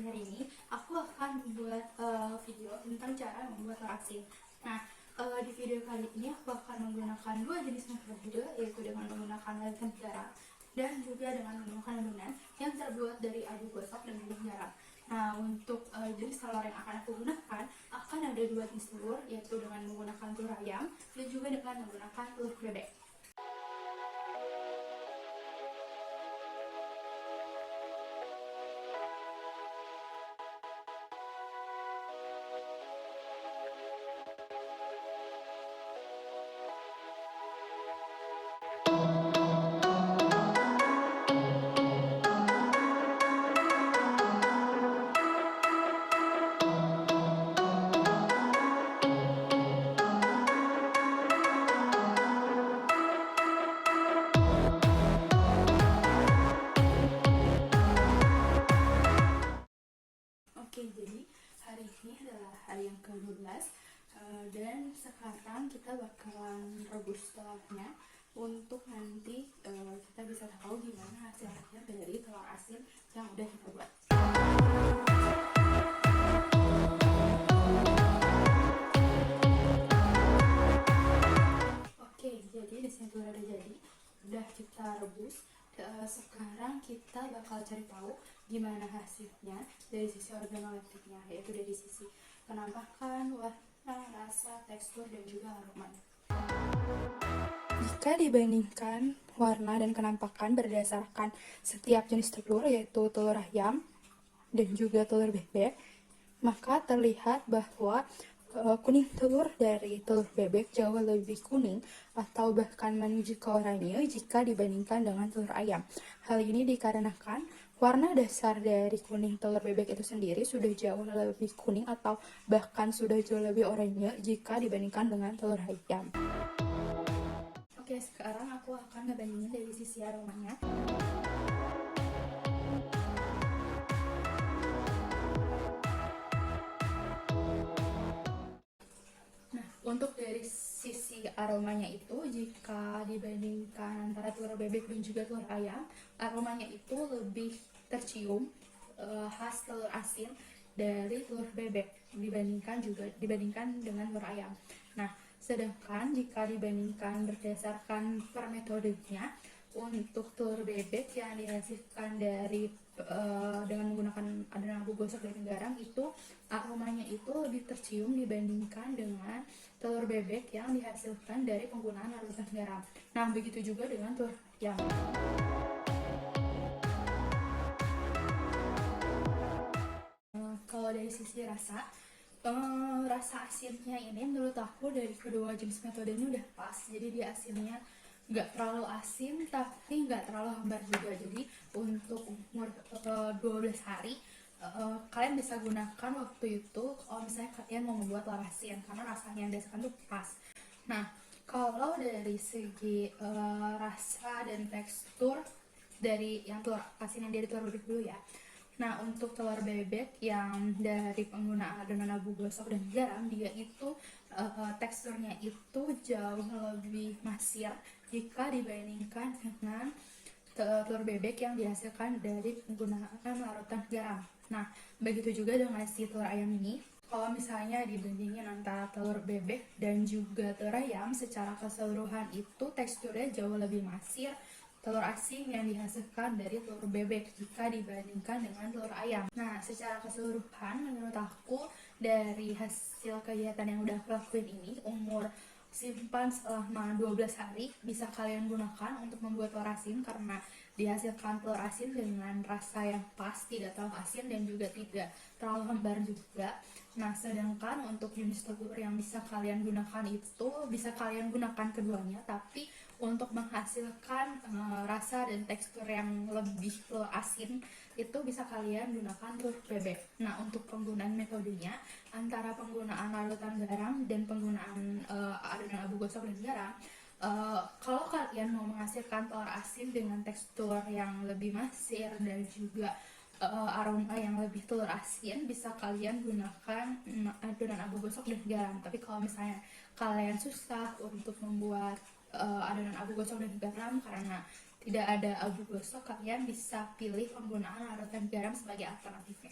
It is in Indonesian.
hari ini aku akan membuat video tentang cara membuat telur asin. Nah, di video kali ini aku akan menggunakan dua jenis metode, yaitu dengan menggunakan larutan garam dan juga dengan menggunakan adonan yang terbuat dari abu gosok dan juga garam. Nah, untuk jenis telur yang akan aku gunakan akan ada dua jenis telur, yaitu dengan menggunakan telur ayam dan juga dengan menggunakan telur bebek. Oke, jadi hari ini adalah hari yang ke-12 dan sekarang kita bakalan rebus telurnya untuk nanti kita bisa tahu gimana hasil akhir dari telur asin yang udah kita buat. Oke, jadi di sini udah jadi, udah kita rebus. Sekarang kita bakal cari tahu gimana hasilnya dari sisi organoleptiknya, yaitu dari sisi penampakan, warna, rasa, tekstur, dan juga aromanya. Jika dibandingkan warna dan penampakan berdasarkan setiap jenis telur, yaitu telur ayam dan juga telur bebek, maka terlihat bahwa kuning telur dari telur bebek jauh lebih kuning atau bahkan menuju ke oranye jika dibandingkan dengan telur ayam. Hal ini dikarenakan warna dasar dari kuning telur bebek itu sendiri sudah jauh lebih kuning atau bahkan sudah jauh lebih oranye jika dibandingkan dengan telur ayam. Oke, sekarang aku akan ngebandingin dari sisi aromanya. Untuk dari sisi aromanya itu, jika dibandingkan antara telur bebek dan juga telur ayam, aromanya itu lebih tercium khas telur asin dari telur bebek dibandingkan dengan telur ayam. Nah, sedangkan jika dibandingkan berdasarkan per metodenya, untuk telur bebek yang dihasilkan dari dengan menggunakan adonan abu gosok dan garam itu aromanya itu lebih tercium dibandingkan dengan telur bebek yang dihasilkan dari penggunaan larutan garam. Nah, begitu juga dengan telur ayam. Kalau dari sisi rasa, rasa asinnya ini menurut aku dari kedua jenis metode ini udah pas. Jadi dia asinnya nggak terlalu asin tapi nggak terlalu hambar juga. Jadi untuk umur 12 hari kalian bisa gunakan waktu itu kalau misalnya kalian mau membuat telur asin, karena rasanya yang dasarkan tuh pas. Nah, kalau dari segi rasa dan tekstur dari yang telur asin yang dari telur bebek dulu ya. Nah, untuk telur bebek yang dari penggunaan adonan abu gosok dan garam, dia itu teksturnya itu jauh lebih masir jika dibandingkan dengan telur bebek yang dihasilkan dari penggunaan larutan garam. Nah, begitu juga dengan si telur ayam ini. Kalau misalnya dibandingin antara telur bebek dan juga telur ayam, secara keseluruhan itu teksturnya jauh lebih masir telur asin yang dihasilkan dari telur bebek jika dibandingkan dengan telur ayam. Nah, secara keseluruhan menurut aku dari hasil kegiatan yang udah aku lakuin ini, umur simpan selama 12 hari bisa kalian gunakan untuk membuat telur asin, karena dihasilkan telur asin dengan rasa yang pas, tidak terlalu asin dan juga tidak terlalu hambar juga. Nah, sedangkan untuk jenis telur yang bisa kalian gunakan itu bisa kalian gunakan keduanya, tapi untuk menghasilkan rasa dan tekstur yang lebih asin itu bisa kalian gunakan telur bebek. Nah, untuk penggunaan metodenya antara penggunaan larutan garam dan penggunaan adonan abu gosok dan garam, kalau kalian mau menghasilkan telur asin dengan tekstur yang lebih masir dan juga aroma yang lebih telur asin, bisa kalian gunakan adonan abu gosok dan garam. Tapi kalau misalnya kalian susah untuk membuat adonan abu gosok dan garam karena tidak ada abu gosok, kalian bisa pilih penggunaan larutan garam sebagai alternatifnya.